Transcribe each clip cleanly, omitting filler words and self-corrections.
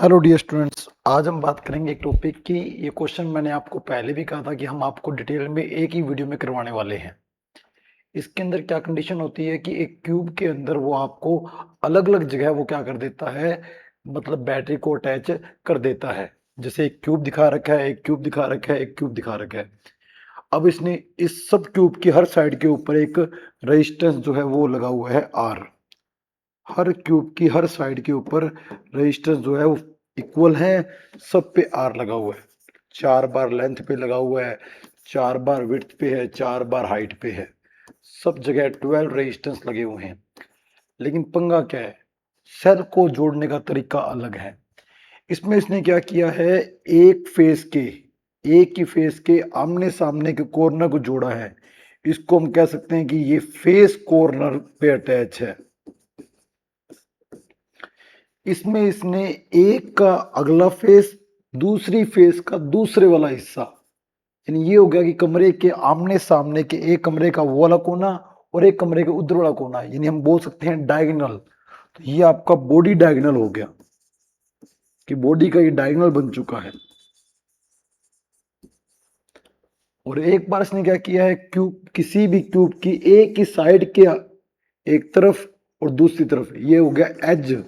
Hello dear students, आज हम बात करेंगे एक टॉपिक की। ये क्वेश्चन मैंने आपको पहले भी कहा था कि हम आपको डिटेल में एक ही वीडियो में करवाने वाले हैं। इसके अंदर क्या कंडीशन होती है कि एक क्यूब के अंदर वो आपको अलग अलग जगह वो क्या कर देता है, मतलब बैटरी को अटैच कर देता है। जैसे एक क्यूब दिखा रखा है, एक क्यूब दिखा रखा है, एक क्यूब दिखा रखा है। अब इसने इस सब क्यूब की हर साइड के ऊपर एक रेजिस्टेंस जो है वो लगा हुआ है आर। हर क्यूब की हर साइड के ऊपर रेजिस्टेंस जो है वो इक्वल है, सब पे आर लगा हुआ है। 4 बार लेंथ पे लगा हुआ है, 4 बार विड्थ पे है, 4 बार हाइट पे है। सब जगह 12 रेजिस्टेंस लगे हुए हैं। लेकिन पंगा क्या है, सेल को जोड़ने का तरीका अलग है। इसमें इसने क्या किया है, एक ही फेस के आमने सामने के कॉर्नर को जोड़ा है। इसको हम कह सकते हैं कि ये फेस कॉर्नर पे अटैच है। इसमें इसने एक का अगला फेस, दूसरी फेस का दूसरे वाला हिस्सा, यानी ये हो गया कि कमरे के आमने सामने के एक कमरे का वो वाला कोना और एक कमरे के उधर वाला कोना, यानी हम बोल सकते हैं डायगोनल। तो ये आपका बॉडी डायगोनल हो गया कि बॉडी का ये डायगोनल बन चुका है। और एक बार इसने क्या किया है, क्यूब, किसी भी क्यूब की एक ही साइड के एक तरफ और दूसरी तरफ, ये हो गया एज।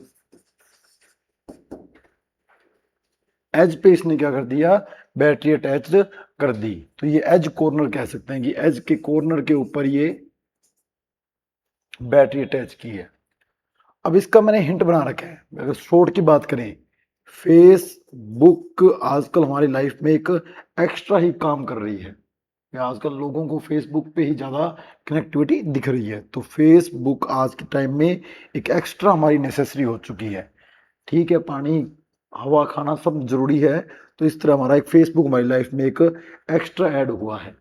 एज पे इसने क्या कर दिया, बैटरी अटैच कर दी। तो ये एज कॉर्नर कह सकते हैं कि एज के कॉर्नर के ऊपर ये बैटरी अटैच की है। अब इसका मैंने हिंट बना रखा है। अगर शॉर्ट की बात करें, फेसबुक आजकल हमारी लाइफ में एक एक्स्ट्रा ही काम कर रही है। आजकल लोगों को फेसबुक पे ही ज्यादा कनेक्टिविटी दिख रही है। तो फेसबुक आज के टाइम में एक एक्स्ट्रा हमारी नेसेसरी हो चुकी है। ठीक है, पानी, हवा, खाना सब जरूरी है। तो इस तरह हमारा एक फेसबुक हमारी लाइफ में एक एक्स्ट्रा ऐड हुआ है।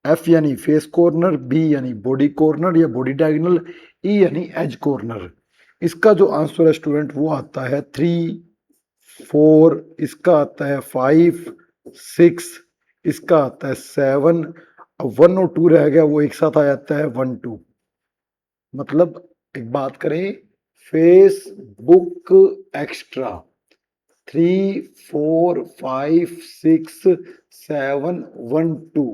एफ यानी फेस कॉर्नर, बी यानी बॉडी कॉर्नर या बॉडी डायगोनल, ई यानी एज कॉर्नर। इसका जो आंसर है स्टूडेंट वो आता है 3, 4, इसका आता है 5, 6, इसका आता है 7। अब 1 और 2 रह गया, वो एक साथ आ जाता है 1, 2। मतलब एक बात करें, Facebook extra 3, 4, 5, 6, 7, 1, 2,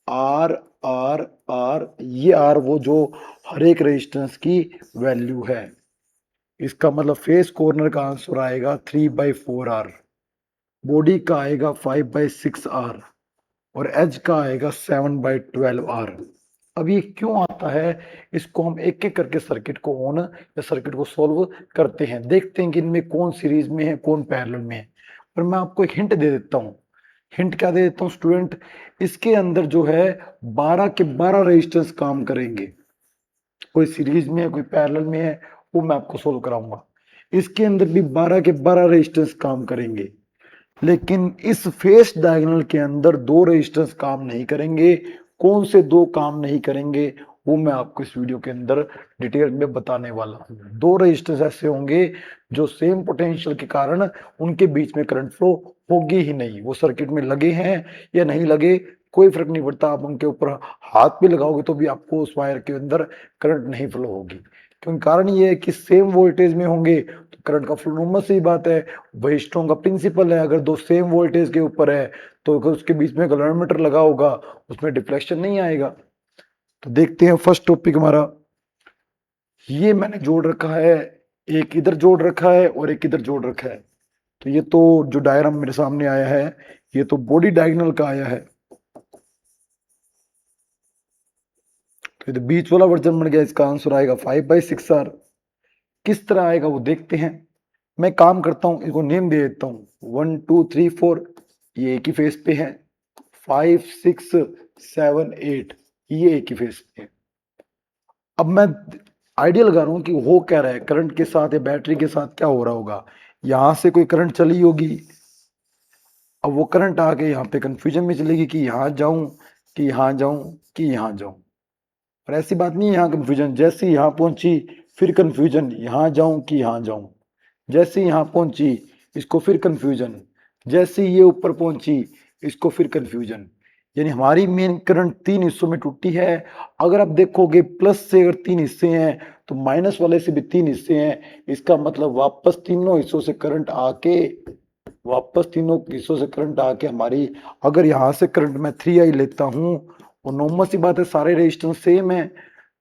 R R R. ये आर वो जो हर एक रेजिस्टेंस की वैल्यू है। इसका मतलब फेस कॉर्नर का आंसर आएगा 3/4 आर, बॉडी का आएगा 5/6 आर और एज का आएगा 7/12 आर। अब ये क्यों आता है, इसको हम एक एक करके सर्किट को ऑन या सर्किट को सॉल्व करते हैं, देखते हैं कि इनमें कौन सीरीज में है कौन पैरेलल में है। पर मैं आपको एक हिंट दे देता हूँ। हिंट क्या दे देता हूँ स्टूडेंट, इसके अंदर जो है 12 के 12 रेजिस्टेंस काम करेंगे। कोई सीरीज में है, कोई पैरेलल में है, वो मैं आपको सोल्व कराऊंगा। इसके अंदर भी 12 के 12 रेजिस्टेंस काम करेंगे। लेकिन इस फेस डायगोनल के अंदर 2 रेजिस्टेंस काम नहीं करेंगे। कौन से 2 काम नहीं करेंगे, वो मैं आपको इस वीडियो के अंदर डिटेल में बताने वाला हूँ। 2 रेजिस्टेंस ऐसे होंगे जो सेम पोटेंशियल के कारण उनके बीच में करंट फ्लो होगी ही नहीं। वो सर्किट में लगे हैं या नहीं लगे, कोई फर्क नहीं पड़ता। आप उनके ऊपर हाथ भी लगाओगे तो भी आपको उस वायर के अंदर करंट नहीं फ्लो होगी। क्योंकि कारण ये है कि सेम वोल्टेज में होंगे तो करंट का फ्लो नॉर्मल सी बात है। वेस्टोन का प्रिंसिपल है, अगर 2 सेम वोल्टेज के ऊपर है तो अगर उसके बीच में गैल्वेनोमीटर लगा होगा उसमें डिफ्लेक्शन नहीं आएगा। तो देखते हैं फर्स्ट टॉपिक हमारा। ये मैंने जोड़ रखा है, एक इधर जोड़ रखा है और एक इधर जोड़ रखा है। तो ये तो जो डायग्राम मेरे सामने आया है, ये तो बॉडी डायगोनल का आया है। तो ये तो बीच वाला वर्जन बन गया, इसका आंसर आएगा 5/6 आर। किस तरह आएगा वो देखते हैं। मैं काम करता हूं, इसको नेम दे देता हूं 1, 2, 3, 4, ये एक ही फेस पे है। 5, 6, 7, 8, ये एक ही फेस पे है। अब मैं आइडिया लगा रहा हूं कि हो क्या रहा है, करंट के साथ या बैटरी के साथ क्या हो रहा होगा। यहां से कोई करंट चली होगी, अब वो करंट आके यहाँ पे कंफ्यूजन में चलेगी कि यहां जाऊं कि यहां जाऊं कि यहां जाऊं। और ऐसी बात नहीं है, यहाँ कंफ्यूजन, जैसे यहाँ पहुंची फिर कंफ्यूजन, यहाँ जाऊं कि यहाँ जाऊं। जैसे यहाँ पहुंची इसको फिर कंफ्यूजन, जैसे ये ऊपर पहुंची इसको फिर कंफ्यूजन। यानी हमारी मेन करंट 3 हिस्सों में टूटी है। अगर आप देखोगे प्लस से अगर 3 हिस्से हैं तो माइनस वाले से भी 3 हिस्से हैं। इसका मतलब वापस तीनों हिस्सों से करंट आके हमारी, अगर यहाँ से करंट मैं 3i लेता हूँ और नॉर्मल सी बात है सारे रेजिस्टेंस सेम है,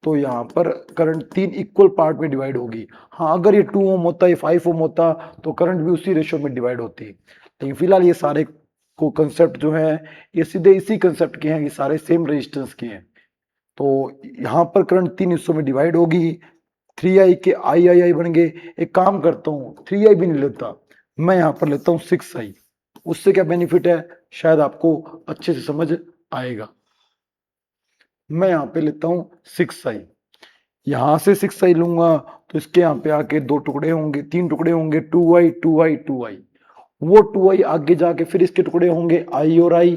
तो यहाँ पर करंट 3 इक्वल पार्ट में डिवाइड होगी। हाँ, अगर ये 2 ओम होता, ये 5 ओम होता तो करंट भी उसी रेशियो में डिवाइड होती। लेकिन फिलहाल ये सारे को कंसेप्ट जो है ये सीधे इसी कंसेप्ट के हैं, ये सारे सेम रेजिस्टेंस के हैं। तो यहाँ पर करंट 3 हिस्सों में डिवाइड होगी। 3i के आई बन गए। एक काम करता हूँ, 3i भी नहीं लेता, मैं यहाँ पर लेता हूँ 6i। उससे क्या बेनिफिट है शायद आपको अच्छे से समझ आएगा। मैं यहाँ पे लेता हूँ 6i। यहां से 6i लूंगा तो इसके यहाँ पे आके 2 टुकड़े होंगे, 3 टुकड़े होंगे, 2i 2i 2i। वो 2i आगे जाके फिर इसके टुकड़े होंगे i और i,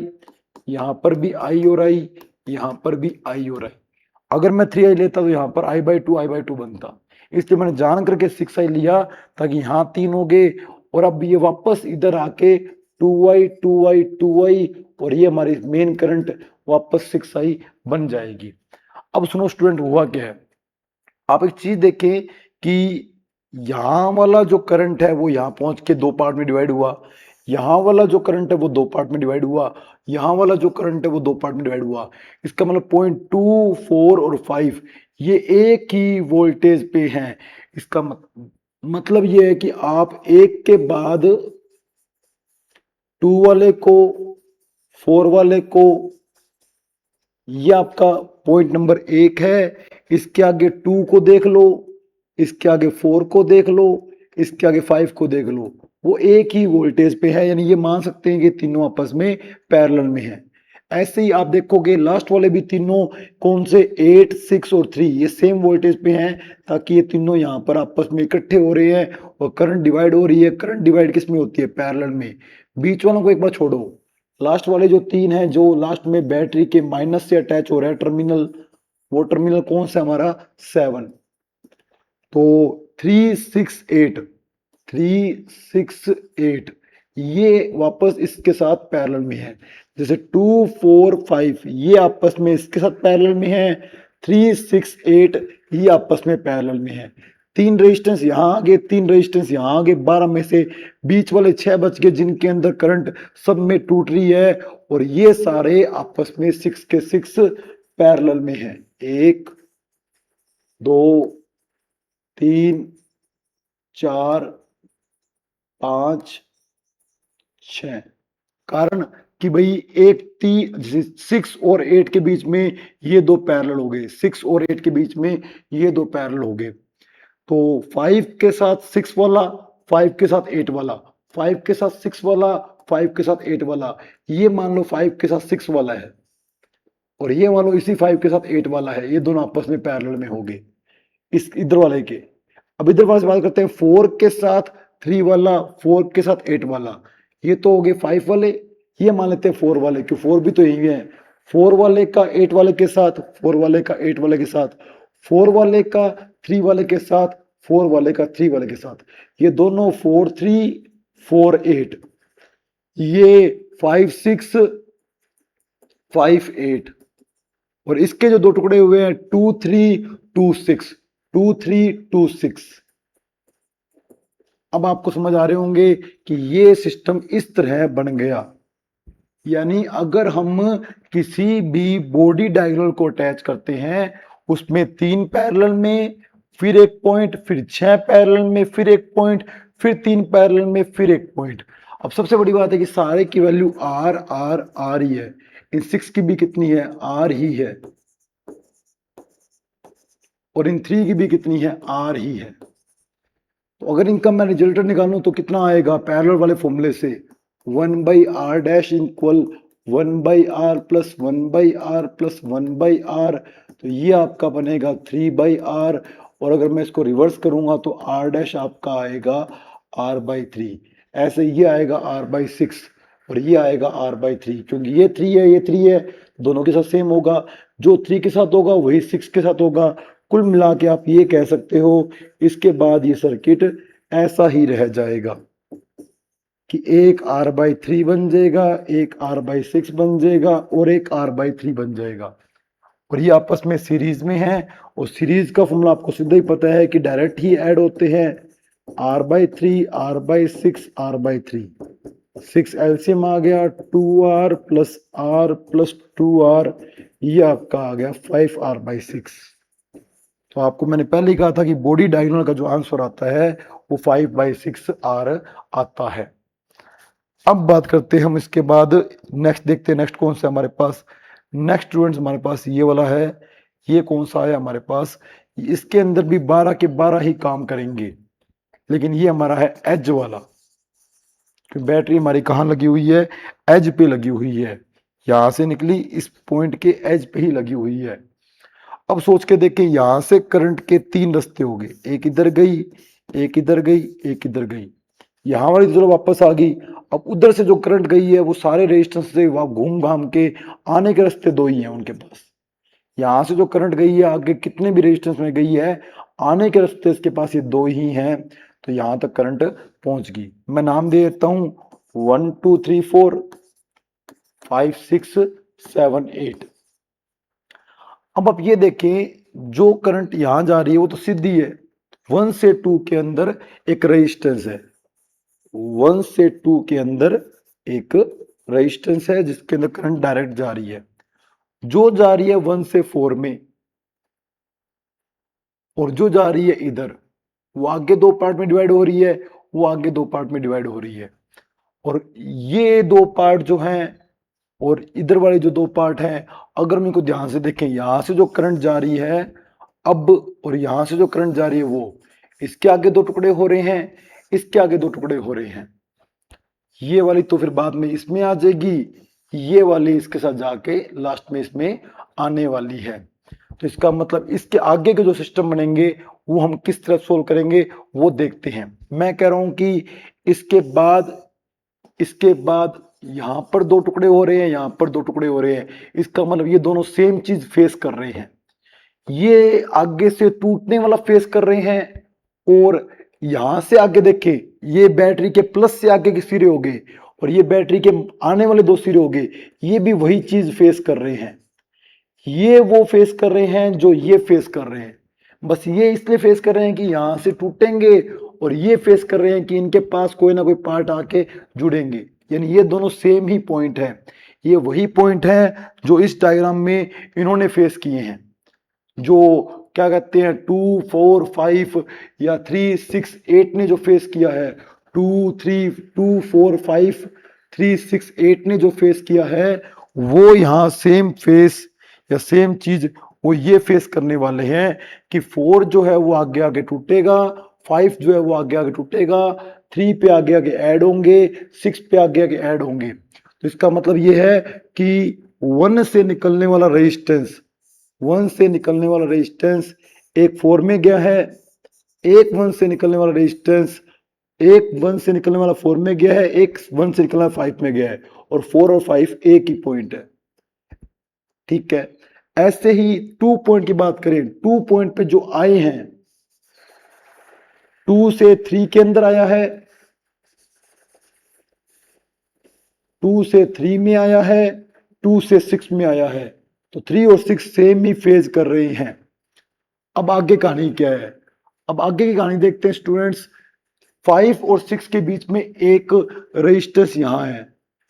यहाँ पर भी i और i, यहाँ पर भी i और i। अगर मैं 3i लेता तो यहाँ पर i/2 बनता। इसलिए मैंने जान करके 6i लिया ताकि यहाँ 3 हो गए और अब ये वापस इधर आके 2i 2i 2i और ये हमारी मेन करंट वापस 6i बन जाएगी। अब सुनो स्टूडेंट, हुआ क्या है, आप एक चीज देखें कि यहाँ वाला जो करंट है वो यहाँ पहुंच के 2 पार्ट में डिवाइड हुआ, यहाँ वाला जो करंट है वो 2 पार्ट में डिवाइड हुआ, यहाँ वाला जो करंट है वो 2 पार्ट में डिवाइड हुआ। इसका मतलब पॉइंट 2, 4 और 5 ये एक ही वोल्टेज पे हैं। इसका मतलब ये है कि आप एक के बाद 2 वाले को, 4 वाले को, ये आपका पॉइंट नंबर 1 है। इसके आगे 2 को देख लो, इसके आगे 4 को देख लो, इसके आगे 5 को देख लो, वो एक ही वोल्टेज पे है। यानी ये मान सकते हैं कि तीनों आपस में पैरेलल में है। ऐसे ही आप देखोगे लास्ट वाले भी तीनों कौन से 8, 6 और 3 ये सेम वोल्टेज पे हैं, ताकि ये तीनों यहाँ पर आपस में इकट्ठे हो रहे हैं और करंट डिवाइड हो रही है। करंट डिवाइड किस में होती है? पैरेलल में। बीच वालों को एक बार छोड़ो, लास्ट वाले जो 3 हैं जो लास्ट में बैटरी के माइनस से अटैच हो रहा है टर्मिनल, वो टर्मिनल कौन सा हमारा? 7। तो 3, 6, 8, 3, 6, 8 ये वापस इसके साथ पैरेलल में है। जैसे 2, 4, 5 ये आपस में इसके साथ पैरेलल में है, 3, 6, 8 ये आपस में पैरेलल में है। 3 रेजिस्टेंस यहाँ आगे, 3 रेजिस्टेंस यहाँ आगे, 12 में से बीच वाले 6 बच गए जिनके अंदर करंट सब में टूट रही है और ये सारे आपस में 6 के 6 पैरेलल में है। 1, 2, 3, 4, 5, 6। कारण कि भाई एक 6 और 8 के बीच में ये 2 पैरेलल हो गए, 6 और 8 के बीच में ये 2 पैरेलल हो गए। तो 5 के साथ 6 वाला, 5 के साथ 8 वाला, 5 के साथ 6 वाला, 5 के साथ 8 वाला, ये मान लो 5 के साथ 6 वाला है और ये मान लो इसी 5 के साथ 8 वाला है। ये दोनों आपस में पैरेलल में हो गए इस इधर वाले के। अब इधर वाले से बात करते हैं 4 के साथ 3 वाला, 4 के साथ 8 वाला, ये तो हो गए 5 वाले। ये मान लेते हैं 4 वाले, क्यों 4 भी तो यही है। 4 वाले का 8 वाले के साथ, 4 वाले का 8 वाले के साथ, 4 वाले का 3 वाले के साथ, 4 वाले का 3 वाले के साथ, ये दोनों 4, 3, 4, 8, ये 5, 6, 5, 8 और इसके जो 2 टुकड़े हुए हैं 2, 3, 2, 6, 2, 3, 2, 6। अब आपको समझ आ रहे होंगे कि ये सिस्टम इस तरह बन गया। यानी अगर हम किसी भी बॉडी डायगोनल को अटैच करते हैं उसमें 3 पैरेलल में, फिर एक पॉइंट, फिर 6 पैरेलल में, फिर एक पॉइंट, फिर 3 पैरेलल में, फिर एक पॉइंट। अब सबसे बड़ी बात है कि सारे की वैल्यू आर आर आर ही है। इन 6 की भी कितनी है? आर ही है। और इन 3 की भी कितनी है? आर ही है। तो अगर इनका मैं रिजल्टेंट निकालूं तो कितना आएगा? पैरेलल वाले फॉर्मूले से 1/r dash equal 1/r plus 1/r plus 1/r, तो ये आपका बनेगा 3/r। और अगर मैं इसको रिवर्स करूंगा तो r डैश आपका आएगा r/3। ऐसे ये आएगा r/6 और ये आएगा r/3, क्योंकि ये 3 है, ये 3 है, दोनों के साथ सेम होगा। जो 3 के साथ होगा वही 6 के साथ होगा। कुल मिला के आप ये कह सकते हो इसके बाद ये सर्किट ऐसा ही रह जाएगा। कि एक R/3 बन जाएगा, एक R/6 बन जाएगा और एक R/3 बन जाएगा, और ये आपस में सीरीज में है। और सीरीज का फॉर्मूला आपको सीधा ही पता है कि डायरेक्ट ही ऐड होते हैं, R/3 R/6 R/3, 6 एलसीएम आ गया 2R plus R plus 2R, ये आपका आ गया 5R/6। तो आपको मैंने पहले ही कहा था कि बॉडी डायगोनल का जो आंसर आता है वो 5/6R आता है। अब बात करते हैं हम इसके बाद, नेक्स्ट देखते हैं नेक्स्ट कौन सा हमारे पास। नेक्स्ट स्टूडेंट्स हमारे पास ये वाला है, ये कौन सा है हमारे पास, इसके अंदर भी 12 के 12 ही काम करेंगे, लेकिन ये हमारा है एज वाला। बैटरी हमारी कहाँ लगी हुई है, एज पे लगी हुई है, यहां से निकली इस पॉइंट के एज पे ही लगी हुई है। अब सोच के देखें, यहां से करंट के 3 रास्ते हो गए, एक इधर गई, एक इधर गई, एक इधर गई, यहाँ वाली तो चलो वापस आ गई। अब उधर से जो करंट गई है वो सारे रेजिस्टेंस से घूम घाम के आने के रास्ते 2 ही हैं उनके पास। यहाँ से जो करंट गई है आगे कितने भी रेजिस्टेंस में गई है, आने के रास्ते इसके पास ये 2 ही हैं, तो यहाँ तक करंट पहुंच गई। मैं नाम दे देता हूं 1 2 3 4 5 6 7 8। अब आप ये देखें, जो करंट यहां जा रही है वो तो सीधी है, 1 से 2 के अंदर एक रेजिस्टेंस है, 1 से 2 के अंदर एक रेजिस्टेंस है जिसके अंदर करंट डायरेक्ट जा रही है, जो जा रही है 1 से 4 में, और जो जा रही है इधर वो आगे 2 पार्ट में डिवाइड हो रही है, वो आगे 2 पार्ट में डिवाइड हो रही है। और ये 2 पार्ट जो हैं और इधर वाले जो 2 पार्ट हैं, अगर हम इनको ध्यान से देखें, यहां से जो करंट जा रही है अब, और यहां से जो करंट जा रही है वो, इसके आगे 2 टुकड़े हो रहे हैं, इसके आगे 2 टुकड़े हो रहे हैं। ये वाली तो फिर बाद में इसमें आ जाएगी, ये वाली इसके साथ जाके लास्ट में इसमें आने वाली है। तो इसका मतलब इसके आगे के जो सिस्टम बनेंगे वो हम किस तरह सोल्व करेंगे वो देखते हैं। मैं कह रहा हूं कि इसके बाद यहां पर 2 टुकड़े हो रहे हैं, यहां पर 2 टुकड़े हो रहे हैं, इसका मतलब ये दोनों सेम चीज फेस कर रहे हैं। ये आगे से टूटने वाला फेस कर रहे हैं, और यहां से आगे देखें, ये बैटरी के प्लस से आगे के सिरे हो गए और ये बैटरी के आने वाले 2 सिरे हो गए, ये भी वही चीज फेस कर रहे हैं। ये वो फेस कर रहे हैं जो ये फेस कर रहे हैं, बस ये इसलिए फेस कर रहे हैं कि यहां से टूटेंगे, और ये फेस कर रहे हैं कि इनके पास कोई ना कोई पार्ट आके जुड़ेंगे, यानी ये दोनों सेम ही पॉइंट है। ये वही पॉइंट है जो इस डायग्राम में इन्होंने फेस किए हैं, जो क्या कहते हैं 2 4 5 या 3 6 8 ने जो फेस किया है, 2 4 5 3 6 8 ने जो फेस किया है, वो यहाँ सेम फेस या सेम चीज वो ये फेस करने वाले हैं कि 4 जो है वो आगे आगे टूटेगा, 5 जो है वो आगे आगे टूटेगा, 3 पे आगे आगे ऐड होंगे, 6 पे आगे आगे ऐड होंगे। तो इसका मतलब ये है कि 1 से निकलने वाला रेजिस्टेंस, 1 से निकलने वाला रेजिस्टेंस एक 4 में गया है, एक 1 से निकलने वाला रेजिस्टेंस एक 1 से निकलने वाला 4 में गया है, एक 1 से निकलने वाला 5 में गया है, और 4 और 5 एक ही पॉइंट है। ठीक है, ऐसे ही 2 पॉइंट की बात करें, 2 पॉइंट पे जो आए हैं, 2 से 3 के अंदर आया है, 2 से 3 में आया है, 2 से 6 में आया है, तो 3 और 6 सेम ही फेज कर रहे हैं। अब आगे कहानी क्या है, अब आगे की कहानी देखते हैं स्टूडेंट्स। 5 और 6 के बीच में एक रेजिस्टेंस यहां है,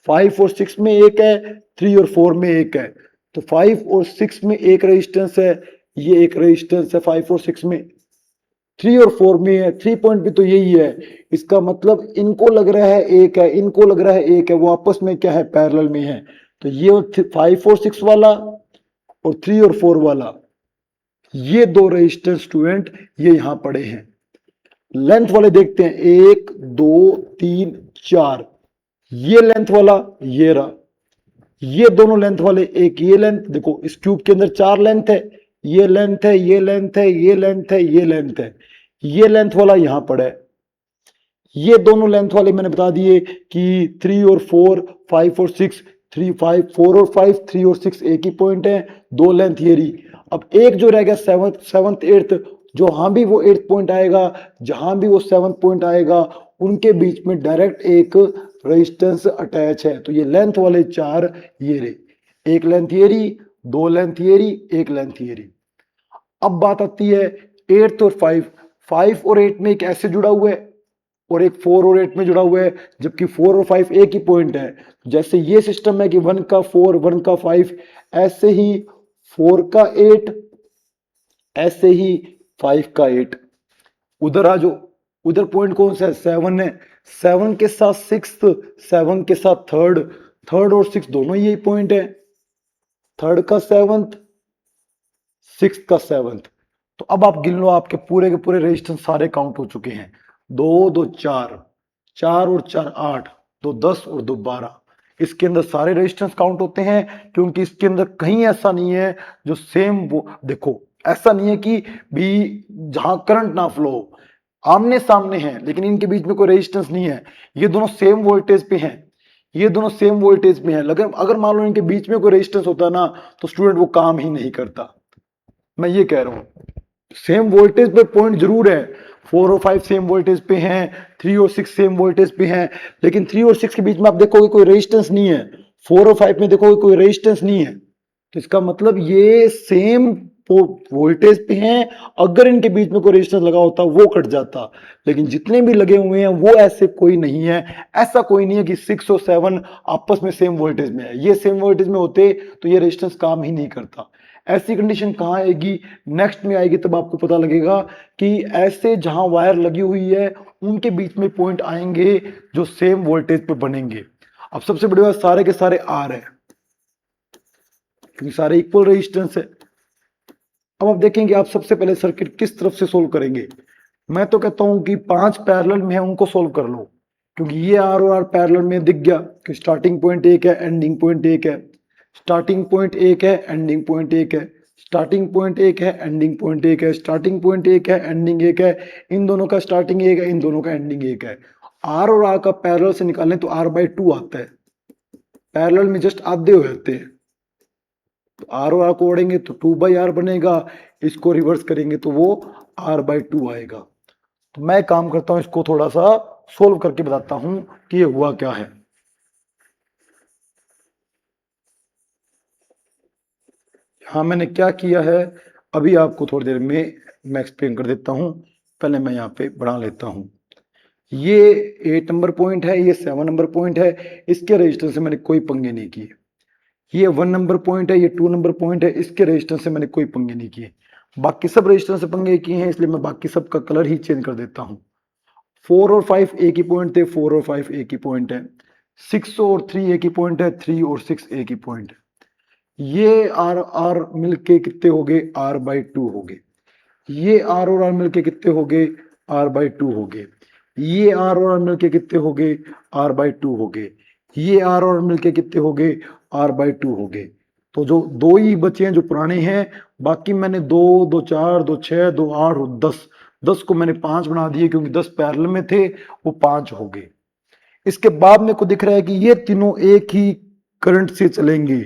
5 और 6 में एक है, 3 और 4 में एक है, तो 5 और 6 में एक रेजिस्टेंस है, ये एक रेजिस्टेंस है 5 और 6 में, 3 और 4 में है, 3 पॉइंट भी तो यही है। इसका मतलब इनको लग रहा है एक है, इनको लग रहा है एक है, वो आपस में क्या है, पैरेलल में है। तो ये 5 और 6 वाला और 3 और 4 वाला, ये 2 रेजिस्टेंस स्टूडेंट ये यहां पड़े हैं। लेंथ वाले देखते हैं, 1 2 3 4, ये लेंथ वाला ये रहा, ये दोनों लेंथ वाले, एक ये लेंथ, देखो इस क्यूब के अंदर 4 लेंथ है, ये लेंथ है, ये लेंथ है, ये लेंथ है, ये लेंथ है, ये लेंथ वाला यहां पड़ा है। ये दोनों लेंथ वाले मैंने बता दिए कि 3 और 4 5 और 6, 3 5 4 और 5 3 और 6 एक ही पॉइंट है, 2 लेंथ ये रही। अब एक जो रह गया 7th 8th, जहां भी वो 8th पॉइंट आएगा, जहां भी वो 7th पॉइंट आएगा, उनके बीच में डायरेक्ट एक रेजिस्टेंस अटैच है। तो ये लेंथ वाले 4 ये रहे, एक लेंथ ये रही, 2 लेंथ ये रही, एक लेंथ ये रही। अब बात आती है 8 और 5, 5 और 8 में एक ऐसे जुड़ा हुआ है और एक 4 और 8 में जुड़ा हुआ है, जबकि 4 और 5 एक ही पॉइंट है। जैसे ये सिस्टम है कि 1 का 4, 1 का 5, ऐसे ही 4 का 8, ऐसे ही 5 का 8। उधर आ जाओ, उधर पॉइंट कौन सा है? 7 है। 7 के साथ 6th, 7 के साथ 3rd, 3rd और 6 दोनों यही पॉइंट है। 3rd का 7th, 6th का 7th। तो अब आप गिन लो, आपके पूरे के पूरे रेजिस्टेंस सारे काउंट हो चुके हैं। 2 2 4, 4 और 4 8, 2 10 और 2 12। इसके अंदर सारे रेजिस्टेंस काउंट होते हैं, क्योंकि इसके अंदर कहीं ऐसा नहीं है जो सेम वो देखो, ऐसा नहीं है कि भी जहां करंट ना फ्लो, आमने सामने हैं लेकिन इनके बीच में कोई रेजिस्टेंस नहीं है। ये दोनों सेम वोल्टेज पे हैं, ये दोनों सेम वोल्टेज पे हैं। लेकिन अगर मान लो इनके बीच में कोई रेजिस्टेंस होता ना, तो स्टूडेंट वो काम ही नहीं करता। मैं ये कह रहा हूं सेम वोल्टेज पे पॉइंट जरूर है, 4 और 5 सेम वोल्टेज पे हैं, 3 और 6 सेम वोल्टेज पे हैं, लेकिन 3 और 6 के बीच में आप देखोगे कोई रेजिस्टेंस नहीं है, 4 और 5 में देखोगे कोई रेजिस्टेंस नहीं है। तो इसका मतलब ये सेम वोल्टेज पे हैं। अगर इनके बीच में कोई रेजिस्टेंस लगा होता वो कट जाता, लेकिन जितने भी लगे हुए हैं वो ऐसे कोई नहीं है। ऐसा कोई नहीं है कि 6 और 7 आपस में सेम वोल्टेज में है। ये सेम वोल्टेज में होते तो ये रेजिस्टेंस काम ही नहीं करता। ऐसी कंडीशन कहाँ आएगी? नेक्स्ट में आएगी, तब आपको पता लगेगा कि ऐसे जहां वायर लगी हुई है उनके बीच में पॉइंट आएंगे जो सेम वोल्टेज पे बनेंगे। अब सबसे बड़ी बात, सारे के सारे आर है क्योंकि सारे इक्वल रेजिस्टेंस है। अब आप देखेंगे आप सबसे पहले सर्किट किस तरफ से सोल्व करेंगे। मैं तो कहता हूं कि 5 पैरेलल में है उनको सोल्व कर लो, क्योंकि ये आर और आर पैरेलल में दिख गया कि स्टार्टिंग पॉइंट एक है, एंडिंग पॉइंट एक है। स्टार्टिंग पॉइंट एक है, एंडिंग पॉइंट एक है। स्टार्टिंग पॉइंट एक है, एंडिंग पॉइंट एक है। स्टार्टिंग पॉइंट एक है, एंडिंग एक है। इन दोनों का स्टार्टिंग एक है, इन दोनों का एंडिंग एक है। आर और आर का पैरेलल से निकालें तो r/2 आता है। पैरेलल में जस्ट आधे हो जाते हैं, तो आर और आर को ओढ़ेंगे तो 2/r बनेगा, इसको रिवर्स करेंगे तो वो r/2 आएगा। तो मैं काम करता हूं, इसको थोड़ा सा सोल्व करके बताता हूं कि ये हुआ क्या है। हाँ, मैंने क्या किया है अभी आपको थोड़ी देर में मैं एक्सप्लेन कर देता हूं। पहले मैं यहाँ पे बना लेता हूं। ये 8 नंबर पॉइंट है, ये 7 नंबर पॉइंट है। इसके रजिस्टर से मैंने कोई पंगे नहीं किए। ये 1 नंबर पॉइंट है, ये 2 नंबर पॉइंट है। इसके रजिस्टर से मैंने कोई पंगे नहीं किए। बाकी सब रजिस्टर से पंगे किए हैं, इसलिए मैं बाकी सब का कलर ही चेंज कर देता हूं। 4 और 5 एक ही पॉइंट थे, 4 और 5 एक ही पॉइंट है। 6 और 3 एक ही पॉइंट है, 3 और 6 एक ही पॉइंट है। ये आर आर मिलके कितने हो गए? r/2 हो गए। ये आर और आर मिलके कितने हो गए? r/2 हो गए। ये आर और आर मिलके कितने हो गए? r/2 हो गए। ये आर और आर मिलके कितने हो गए? r/2 हो गए। तो जो दो ही बचे हैं जो पुराने हैं, बाकी मैंने 2 2 4 2 6 2 8 और 10, 10 को मैंने 5 बना दिए क्योंकि 10 पैरेलल में थे, वो 5 हो गए। इसके बाद मेरे को दिख रहा है कि ये तीनों एक ही करंट से चलेंगे।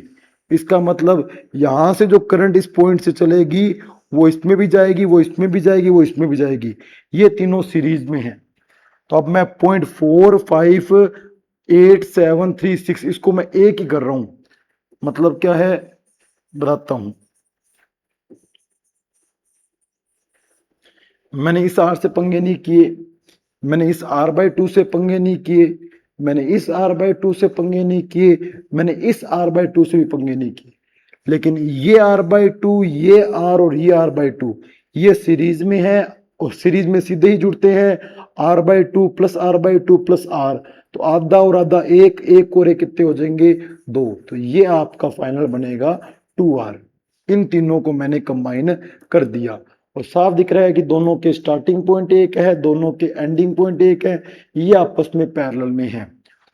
इसका मतलब यहां से जो करंट इस पॉइंट से चलेगी वो इसमें भी जाएगी, वो इसमें भी जाएगी, वो इसमें भी जाएगी। ये तीनों सीरीज में हैं। तो अब मैं 0.4 5 8 7 3 6 इसको मैं एक ही कर रहा हूं। मतलब क्या है बताता हूं। मैंने इस आर से पंगे नहीं किए, मैंने इस r/2 से पंगे नहीं किए, मैंने इस r/2 से पंगे नहीं किए, मैंने इस r/2 से भी पंगे नहीं किए। लेकिन ये r/2, ये r और ये r/2 ये सीरीज में है और सीरीज में सीधे ही जुड़ते हैं। r/2 plus r/2 plus r, तो आधा और आधा एक, एक और एक कितने हो जाएंगे? 2। तो ये आपका फाइनल बनेगा 2r। इन तीनों को मैंने कंबाइन कर दिया और साफ दिख रहा है कि दोनों के स्टार्टिंग पॉइंट एक है, दोनों के एंडिंग पॉइंट एक है, ये आपस में पैरेलल में है।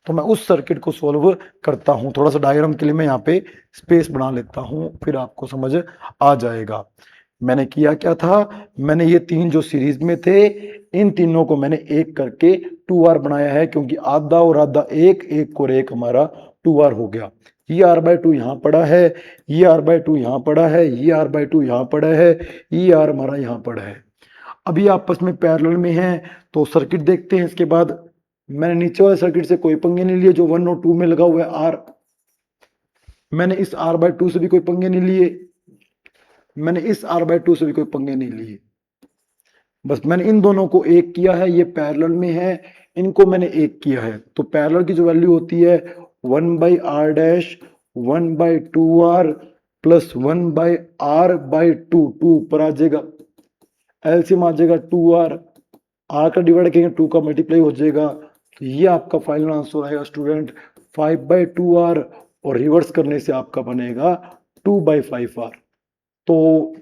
तो मैं उस सर्किट को सॉल्व करता हूं। थोड़ा सा डायग्राम के लिए मैं यहाँ पे स्पेस बना लेता हूं, फिर आपको समझ आ जाएगा। मैंने किया क्या था, मैंने ये तीन जो सीरीज में थे इन तीनों को मैंने एक करके 2r बनाया है, क्योंकि आधा और आधा एक, एक और एक हमारा 2r हो गया। ये r/2 यहाँ पड़ा है, ये r/2 यहाँ पड़ा है, ये r/2 यहाँ पड़ा है, ये r हमारा यहाँ पड़ा है। अभी आपस में पैरेलल में है, तो सर्किट देखते हैं। इसके बाद मैंने नीचे वाले सर्किट से कोई पंगे नहीं लिए, जो 1 और 2 में लगा हुआ है आर, मैंने इस R/2 से भी कोई पंगे नहीं लिए, मैंने इस R/2 से भी कोई पंगे नहीं लिए, बस मैंने इन दोनों को एक किया है, ये पैरेलल में है, इनको मैंने एक किया है। तो पैरेलल की जो वैल्यू होती है 1/r dash 1/2r plus 1/r/2, 2 ऊपर आ जाएगा, एलसीएम आ जाएगा 2r, r का डिवाइड करेंगे 2 का मल्टीप्लाई हो जाएगा। तो ये आपका फाइनल आंसर आएगा स्टूडेंट 5/2r, और रिवर्स करने से आपका बनेगा 2/5r। तो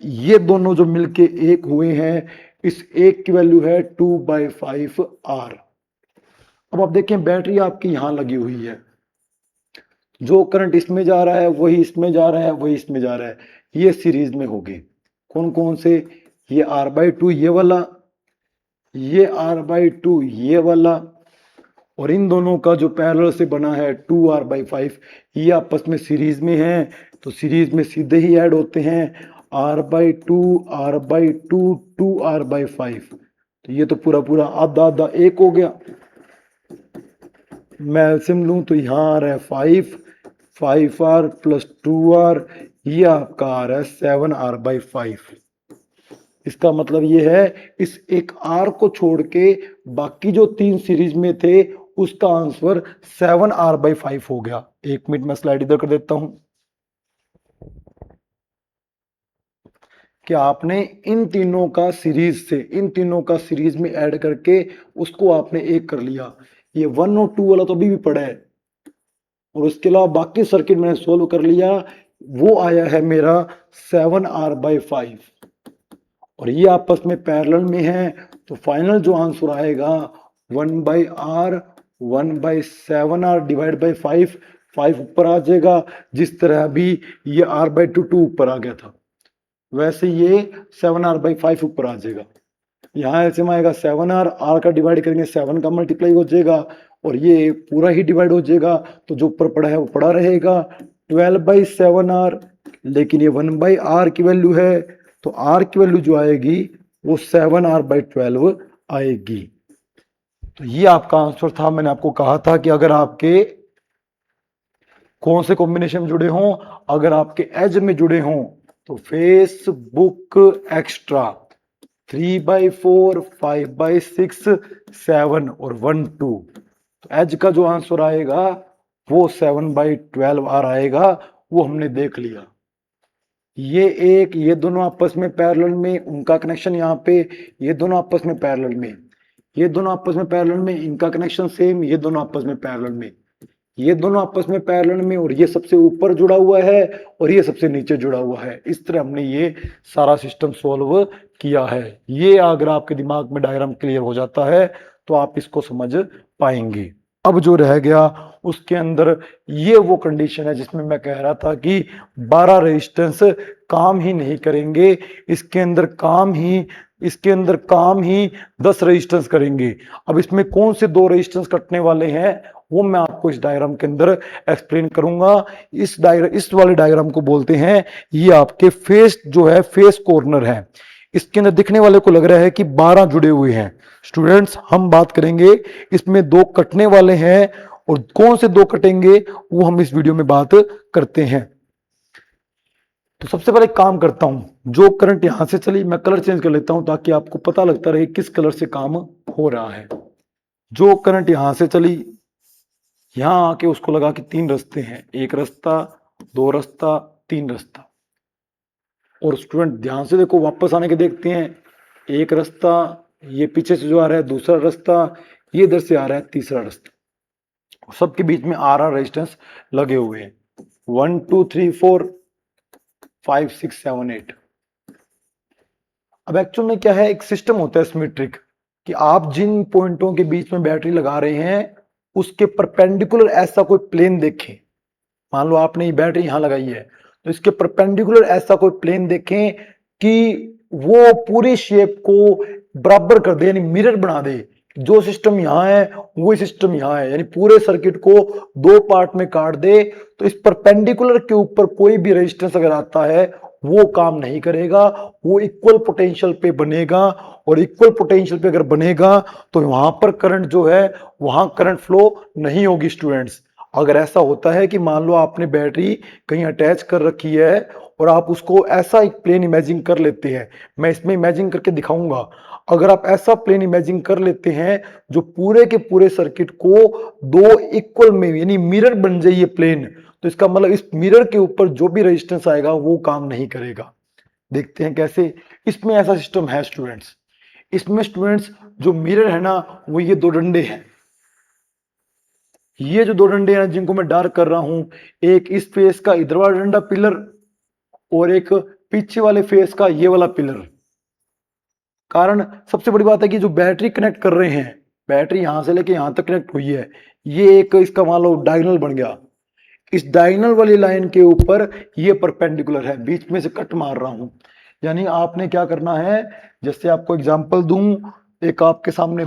ये दोनों जो मिलके एक हुए हैं, इस एक की वैल्यू है 2/5r। अब आप देखें बैटरी आपकी यहां लगी हुई है, जो करंट इसमें जा रहा है वही इसमें जा रहा है, वही इसमें जा रहा है, ये सीरीज में होंगे। कौन कौन से? ये R/2 ये वाला, ये R/2 ये वाला, और इन दोनों का जो पैरेलल से बना है 2r/5, ये आपस में सीरीज में है, तो सीरीज में सीधे ही ऐड होते हैं R/2 R/2 2r/5। तो ये तो पूरा पूरा आधा आधा एक हो गया। मैं एलसीएम लूं तो यहां आ रहा है 5r प्लस 2r, ये आपका आ रहा है 7r/5। इसका मतलब ये है इस एक r को छोड़ के बाकी जो 3 सीरीज में थे उसका आंसर 7r/5 हो गया। 1 मिनट में स्लाइड इधर कर देता हूं। कि आपने इन तीनों का सीरीज से, इन तीनों का सीरीज में ऐड करके उसको आपने एक कर लिया। ये 1 और 2 वाला तो अभी भी पड़ा है, और उसके अलावा बाकी सर्किट मैंने सोल्व कर लिया, वो आया है मेरा 7r/5, और ये आपस में पैरेलल में है। तो फाइनल जो आंसर आएगा 1/r 1/7r डिवाइड बाई 5, 5 ऊपर आ जाएगा, जिस तरह अभी ये r/2 2 ऊपर आ गया था, वैसे ये 7r/5 ऊपर आ जाएगा। यहाँ ऐसे में आएगा 7r, r का डिवाइड करेंगे 7 का मल्टीप्लाई हो जाएगा, और ये पूरा ही डिवाइड हो जाएगा, तो जो ऊपर पड़ा है वो पड़ा रहेगा 12/7r, लेकिन ये 1/r की वैल्यू है, तो r की वैल्यू जो आएगी वो 7r/12 आएगी। तो ये आपका आंसर था। मैंने आपको कहा था कि अगर आपके कौन से कॉम्बिनेशन में जुड़े हों, अगर आपके एज में जुड़े हों तो फेसबुक एक्स्ट्रा 3/4 5/6 7 और 1 2, तो एज का जो आंसर आएगा वो 7/12 आएगा, वो हमने देख लिया। ये दोनों आपस में पैरेलल में, उनका कनेक्शन यहाँ पे, ये दोनों आपस में पैरेलल में, ये दोनों आपस में पैरेलल में, इनका कनेक्शन सेम, ये दोनों आपस में पैरेलल में, ये दोनों आपस में पैरेलल में, और ये सबसे ऊपर जुड़ा हुआ है और ये सबसे नीचे जुड़ा हुआ है। इस तरह हमने ये सारा सिस्टम सॉल्व किया है। ये अगर आपके दिमाग में डायग्राम क्लियर हो जाता है तो आप इसको समझ पाएंगे। अब जो रह गया उसके अंदर ये वो कंडीशन है जिसमें मैं कह रहा था कि 12 रेजिस्टेंस काम ही नहीं करेंगे, इसके अंदर काम ही 10 रेजिस्टेंस करेंगे। अब इसमें कौन से 2 रेजिस्टेंस कटने वाले हैं वो मैं आपको इस डायग्राम के अंदर एक्सप्लेन करूंगा। इस वाले डायग्राम को बोलते हैं, ये आपके फेस जो है फेस कॉर्नर है। इसके अंदर दिखने वाले को लग रहा है कि 12 जुड़े हुए हैं। स्टूडेंट्स हम बात करेंगे इसमें 2 कटने वाले हैं, और कौन से 2 कटेंगे वो हम इस वीडियो में बात करते हैं। तो सबसे पहले काम करता हूं, जो करंट यहां से चली मैं कलर चेंज कर लेता हूं ताकि आपको पता लगता रहे किस कलर से काम हो रहा है। जो करंट यहां से चली यहां आके उसको लगा कि 3 रास्ते हैं, 1 रास्ता 2 रास्ता 3 रास्ता। और स्टूडेंट ध्यान से देखो, वापस आने के देखते हैं, 1 रास्ता, ये पीछे से जो आ रहा है 2रा रास्ता, ये इधर से आ रहा है 3रा रास्ता, सबके बीच में R रेजिस्टेंस लगे हुए हैं 1 2 3 4 5 6 7 8। अब एक्चुअल में क्या है, एक सिस्टम होता है सिमेट्रिक, कि आप जिन पॉइंटों के बीच में बैटरी लगा रहे हैं उसके परपेंडिकुलर ऐसा कोई प्लेन देखें। मान लो आपने ये बैटरी यहां लगाई है, तो इसके परपेंडिकुलर ऐसा कोई प्लेन देखें कि वो पूरी शेप को बराबर कर दे, यानी मिरर बना दे। जो सिस्टम यहां है वही सिस्टम यहां है, यानी पूरे सर्किट को 2 पार्ट में काट दे। तो इस परपेंडिकुलर के ऊपर कोई भी रेजिस्टेंस अगर आता है वो काम नहीं करेगा, वो इक्वल पोटेंशियल पे बनेगा, और इक्वल पोटेंशियल पे अगर बनेगा तो वहां पर करंट जो है, वहां करंट फ्लो नहीं होगी स्टूडेंट्स। अगर ऐसा होता है कि मान लो आपने बैटरी कहीं अटैच कर रखी है और आप उसको ऐसा एक प्लेन इमेजिन कर लेते हैं, मैं इसमें इमेजिन करके दिखाऊंगा। अगर आप ऐसा प्लेन इमेजिन कर लेते हैं जो पूरे के पूरे सर्किट को दो इक्वल में यानी मिरर बन जाए ये प्लेन, तो इसका मतलब इस मिरर के ऊपर जो भी रेजिस्टेंस आएगा वो काम नहीं करेगा। देखते हैं कैसे। इसमें ऐसा सिस्टम है स्टूडेंट्स, इसमें स्टूडेंट्स जो मिरर है ना, वो ये दो डंडे हैं। ये जो दो डंडे हैं जिनको मैं डार्क कर रहा हूं, एक इस फेस का इधर वाला डंडा पिलर, और एक पीछे वाले फेस का ये वाला पिलर। कारण सबसे बड़ी बात है कि जो बैटरी कनेक्ट कर रहे हैं, बैटरी यहां से लेके यहां तक कनेक्ट हुई है, ये एक इसका मान लो डायगोनल बन गया। इस डायगोनल वाली लाइन के ऊपर ये परपेंडिकुलर है, बीच में से कट मार रहा हूं। यानी आपने क्या करना है, जैसे आपको एग्जांपल दूं, एक आपके सामने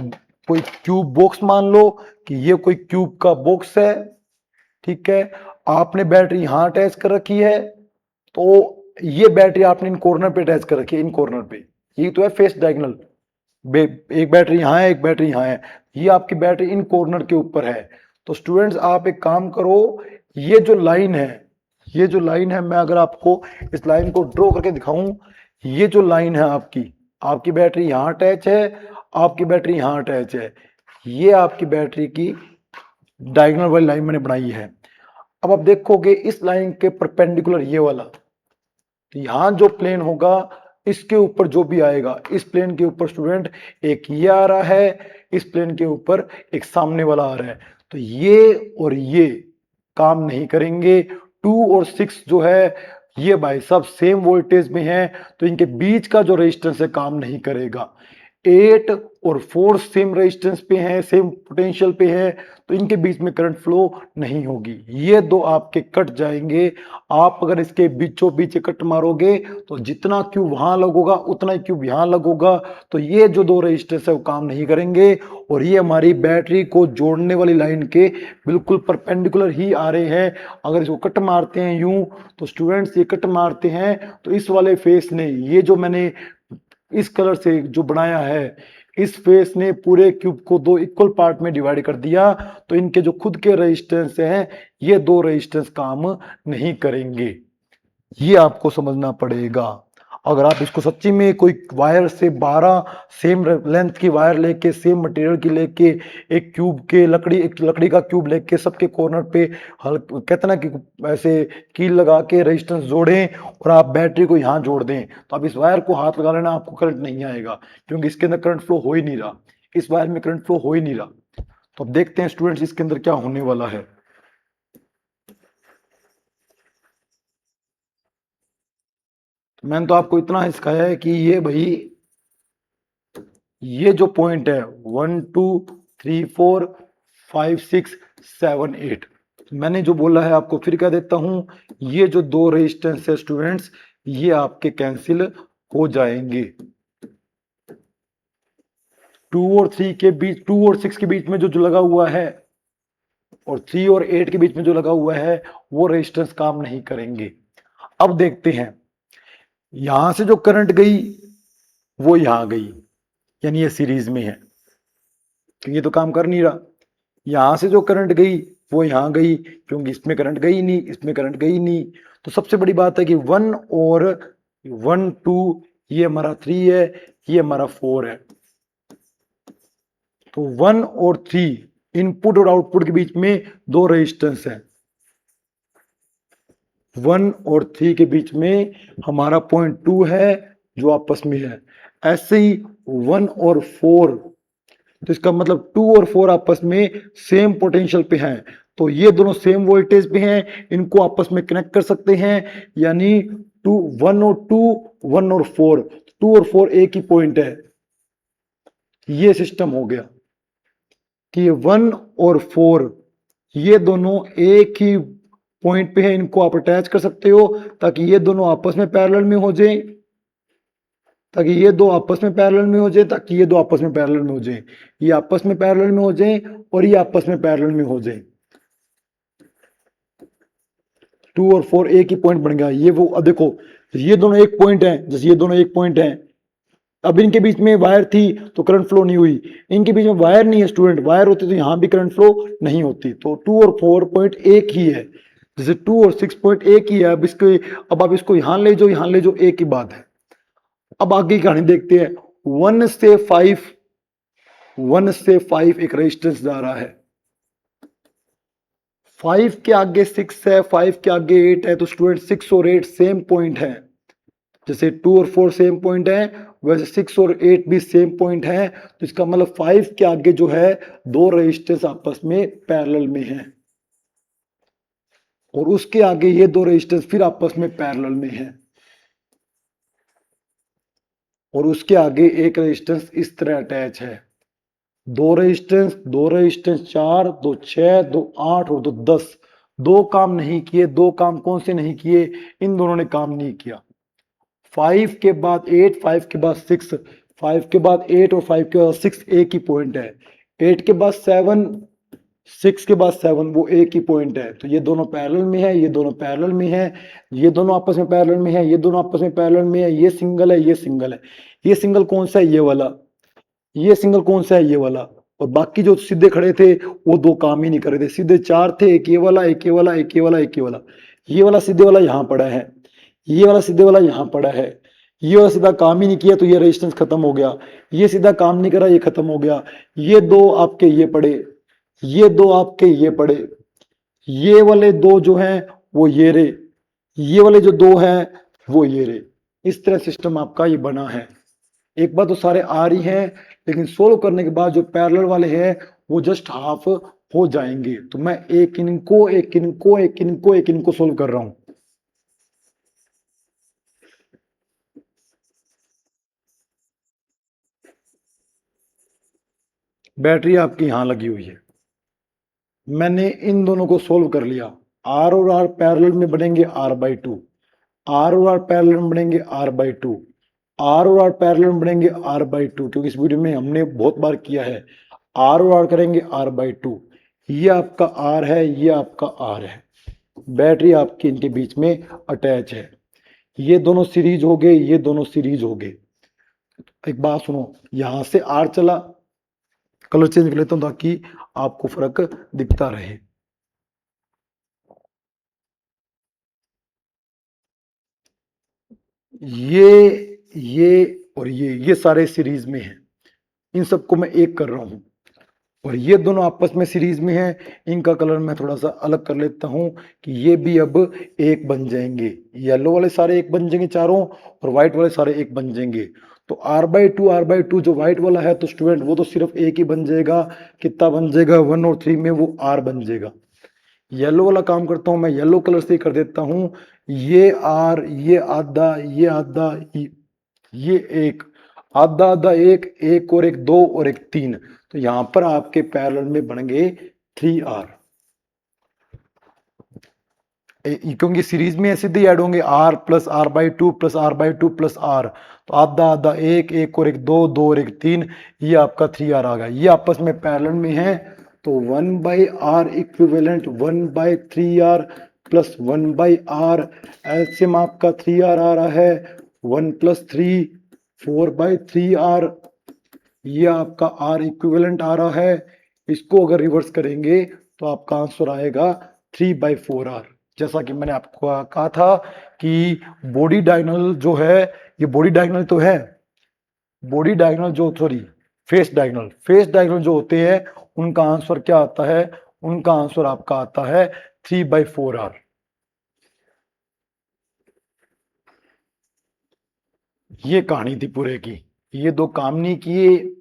कोई क्यूब बॉक्स मान लो कि ये कोई क्यूब का बॉक्स है, ठीक है। आपने बैटरी यहां अटैच कर रखी है, तो ये बैटरी आपने इन कॉर्नर पे अटैच कर रखी है, इन कॉर्नर पे। ये तो है फेस डायगोनल, एक बैटरी यहाँ है, एक बैटरी यहाँ है, ये आपकी बैटरी इन कॉर्नर के ऊपर है। तो स्टूडेंट्स आप एक काम करो, ये जो लाइन है, ये जो लाइन है, मैं अगर आपको इस लाइन को ड्रॉ करके दिखाऊं, ये जो लाइन है आपकी, आपकी बैटरी यहाँ अटैच है, आपकी बैटरी यहाँ अटैच है, ये आपकी बैटरी की डायगोनल वाली लाइन मैंने बनाई है। अब आप देखोगे इस लाइन के परपेंडिकुलर ये वाला, तो यहां जो प्लेन होगा इसके ऊपर जो भी आएगा, इस प्लेन के ऊपर स्टूडेंट एक ये आ रहा है, इस प्लेन के ऊपर एक सामने वाला आ रहा है, तो ये और ये काम नहीं करेंगे। 2 और 6 जो है ये भाई साहब सेम वोल्टेज में है, तो इनके बीच का जो रेजिस्टेंस है काम नहीं करेगा। 8 और 4 सेम रेजिस्टेंस पे हैं, सेम पोटेंशियल पे है, तो इनके बीच में करंट फ्लो नहीं होगी, ये दो आपके कट जाएंगे। आप अगर इसके बीचों बीच कट मारोगे तो जितना क्यूब वहां लगोगा उतना ही क्यूब यहां लगोगा, तो ये जो दो रेजिस्टेंस है वो काम नहीं करेंगे, और ये हमारी बैटरी को जोड़ने वाली लाइन के बिल्कुल परपेंडिकुलर ही आ रहे हैं। अगर इसको कट मारते हैं यूं, तो स्टूडेंट्स ये कट मारते हैं तो इस वाले फेस ने, ये जो मैंने इस कलर से जो बनाया है, इस फेस ने पूरे क्यूब को दो इक्वल पार्ट में डिवाइड कर दिया, तो इनके जो खुद के रेजिस्टेंस हैं, ये दो रेजिस्टेंस काम नहीं करेंगे। ये आपको समझना पड़ेगा। अगर आप इसको सच्ची में कोई वायर से 12 सेम लेंथ की वायर लेके, सेम मटेरियल की लेके, एक क्यूब के एक लकड़ी का क्यूब लेके सबके कॉर्नर पे कहते ना कि ऐसे कील लगा के रेजिस्टेंस जोड़ें और आप बैटरी को यहाँ जोड़ दें, तो आप इस वायर को हाथ लगा लेना, आपको करंट नहीं आएगा, क्योंकि इसके अंदर करंट फ्लो हो ही नहीं रहा, इस वायर में करंट फ्लो हो ही नहीं रहा। तो अब देखते हैं स्टूडेंट्स इसके अंदर क्या होने वाला है। मैंने तो आपको इतना सिखाया है कि ये भाई, ये जो पॉइंट है 1 2 3 4 5 6 7 8, मैंने जो बोला है आपको फिर कह देता हूं, ये जो दो रेजिस्टेंस है स्टूडेंट्स, ये आपके कैंसिल हो जाएंगे। 2 और 3 के बीच, 2 और 6 के बीच में जो लगा हुआ है, और 3 और 8 के बीच में जो लगा हुआ है, वो रेजिस्टेंस काम नहीं करेंगे। अब देखते हैं, यहां से जो करंट गई वो यहां गई, यानी ये सीरीज में है, तो ये तो काम कर नहीं रहा। यहां से जो करंट गई वो यहां गई, क्योंकि इसमें करंट गई नहीं, इसमें करंट गई नहीं। तो सबसे बड़ी बात है कि 1 और 1 2, ये हमारा 3 है, ये हमारा 4 है। तो 1 और 3 इनपुट और आउटपुट के बीच में दो रेजिस्टेंस है, 1 और 3 के बीच में हमारा पॉइंट 2 है जो आपस में है। ऐसे ही 1 और 4, तो इसका मतलब 2 और 4 आपस में सेम पोटेंशियल पे हैं, तो ये दोनों सेम वोल्टेज पे हैं, इनको आपस में कनेक्ट कर सकते हैं। यानी 1 और 2, 1 और 4, 2 और 4 एक ही पॉइंट है। ये सिस्टम हो गया कि 1 और 4 ये दोनों एक ही पॉइंट पे है, इनको आप अटैच कर सकते हो ताकि ये दोनों आपस में पैरेलल में हो जाए, ताकि ये दो आपस में पैरेलल में हो जाए, ताकि ये दो आपस में पैरेलल में हो जाए, ये आपस में पैरेलल में हो जाए और ये आपस में पैरेलल में हो जाए। 2 और 4 एक ही पॉइंट बन गया। ये वो, अब देखो ये दोनों एक पॉइंट है, जैसे ये दोनों एक पॉइंट है, अब इनके बीच में वायर थी तो करंट फ्लो नहीं हुई, इनके बीच में वायर नहीं है स्टूडेंट, वायर होती तो यहां भी करंट फ्लो नहीं होती। तो 2 और 4 पॉइंट एक ही है, जैसे 2 और 6 पॉइंट एक ही है। अब आप इसको यहां ले जाओ, यहां ले जाओ, एक ही बात है। अब आगे की कहानी देखते हैं। 1 से 5 एक रेजिस्टेंस जा रहा है, 5 के आगे 6 है, 5 के आगे 8 है, तो स्टूडेंट 6 और 8 सेम पॉइंट है। जैसे 2 और 4 सेम पॉइंट है, वैसे 6 और 8 भी सेम पॉइंट है। तो इसका मतलब 5 के आगे जो है दो रेजिस्टेंस आपस में पैरेलल में है, और उसके आगे ये दो रेजिस्टेंस फिर आपस में पैरेलल में है, और उसके आगे एक रेजिस्टेंस इस तरह अटैच है। दो रेजिस्टेंस 4, दो 6, दो 8 और दो 10। दो काम नहीं किए, दो काम कौन से नहीं किए, इन दोनों ने काम नहीं किया। 5 के बाद 8, 5 के बाद 6, 5 के बाद 8 और 5 के बाद 6 एक ही पॉइंट है। 8 के बाद 7, 6 के बाद 7 वो एक ही पॉइंट है। तो ये दोनों पैरेलल में है, ये दोनों पैरेलल में है, ये दोनों आपस में पैरेलल में है, ये दोनों आपस में पैरेलल में है। ये सिंगल है, ये सिंगल है। ये सिंगल कौन सा है, ये वाला। ये सिंगल कौन सा है, ये वाला। और बाकी जो सीधे खड़े थे वो दो काम ही नहीं कर रहे थे। सीधे 4 थे, एक ये वाला, एक ये वाला, एक ये वाला, एक ये वाला। ये वाला सीधे वाला यहाँ पड़ा है, ये वाला सीधे वाला यहाँ पड़ा है। ये वाला सीधा काम ही नहीं किया तो ये रेजिस्टेंस खत्म हो गया। ये सीधा काम नहीं करा, ये खत्म हो गया। ये दो आपके ये पड़े, ये दो आपके ये पड़े, ये वाले दो जो हैं वो ये रे, ये वाले जो दो हैं वो ये रे। इस तरह सिस्टम आपका ये बना है। एक बार तो सारे आ रही हैं, लेकिन सोल्व करने के बाद जो पैरेलल वाले हैं वो जस्ट हाफ हो जाएंगे। तो मैं एक इनको एक इनको एक इनको एक इनको सोल्व कर रहा हूं। बैटरी आपकी यहां लगी हुई है, मैंने इन दोनों को सोल्व कर लिया। आर और आर पैरेलल में बनेंगे r/2, आर और आर पैरेलल में बनेंगे r/2, आर और आर पैरेलल में बनेंगे r/2, क्योंकि इस वीडियो में हमने बहुत बार किया है। आर और आर करेंगे r/2। ये आपका आर है, ये आपका आर है। बैटरी आपकी इनके बीच में अटैच है। ये दोनों सीरीज हो गए, ये दोनों सीरीज हो गए। एक बात सुनो, यहां से आर चला, कलर चेंज कर लेता हूं ताकि आपको फर्क दिखता रहे। ये और ये सारे सीरीज में हैं। इन सबको मैं एक कर रहा हूं, और ये दोनों आपस में सीरीज में हैं। इनका कलर मैं थोड़ा सा अलग कर लेता हूं कि ये भी अब एक बन जाएंगे। येलो वाले सारे एक बन जाएंगे चारों, और व्हाइट वाले सारे एक बन जाएंगे। तो r/2 जो व्हाइट वाला है तो स्टूडेंट वो तो सिर्फ एक ही बन जाएगा। कितना बन जाएगा, 1 और 3 में वो r बन जाएगा। येलो वाला काम करता हूं मैं, येलो कलर से कर देता हूं। ये r, ये आधा, ये आधा, ये एक, आधा आधा, एक और एक, दो और एक, 3। तो यहां पर आपके पैरेलल में बन गए 3r, क्योंकि सीरीज में सीधे ऐड होंगे r plus r/2 plus r/2 plus r। तो आधा आधा, एक और एक, दो और एक, 3। ये आपका 3r आ गया। ये आपस में पैरेलल में है, तो 1/r equivalent 1/3r plus 1/r। LCM आपका 3r आ रहा है, 1 + 3 4/3r। ये आपका r इक्विवेलेंट आ रहा है। इसको अगर रिवर्स करेंगे तो आपका आंसर आएगा 3/4r। जैसा कि मैंने आपको कहा था कि बॉडी डायगोनल जो है, ये बॉडी डायगोनल तो है, बॉडी डायगोनल जो सॉरी फेस डायगोनल जो होते हैं उनका आंसर क्या आता है, उनका आंसर आपका आता है 3/4r। ये कहानी थी पूरे की। ये दो काम नहीं किए,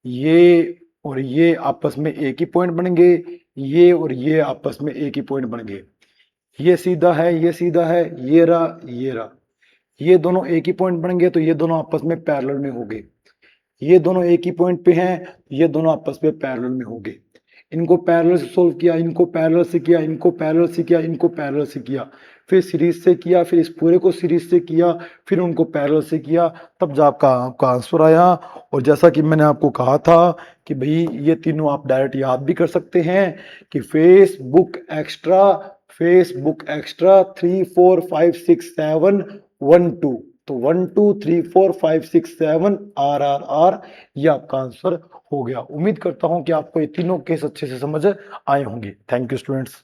ये और ये आपस में एक ही पॉइंट बन गए, ये और ये आपस में एक ही पॉइंट बन गए। ये सीधा है, ये सीधा है, ये रहा, ये रहा। ये दोनों एक ही पॉइंट बन गए, तो ये दोनों आपस में पैरेलल में हो गए। ये दोनों एक ही पॉइंट पे हैं, ये दोनों आपस में पैरेलल में हो गए। इनको पैरेलल से सोल्व किया, इनको पैरेलल से किया, इनको पैरेलल से किया, इनको पैरेलल से किया, फिर सीरीज से किया, फिर इस पूरे को सीरीज से किया, फिर उनको पैरेलल से किया, तब जब आपका आंसर आया। और जैसा कि मैंने आपको कहा था कि भाई ये तीनों आप डायरेक्ट याद भी कर सकते हैं कि फेसबुक एक्स्ट्रा 3 4 5 6 7 1 2। तो 1 2 3 4 5 6 7 RRR, ये आपका आंसर हो गया। उम्मीद करता हूं कि आपको ये तीनों केस अच्छे से समझ आए होंगे। Thank you students.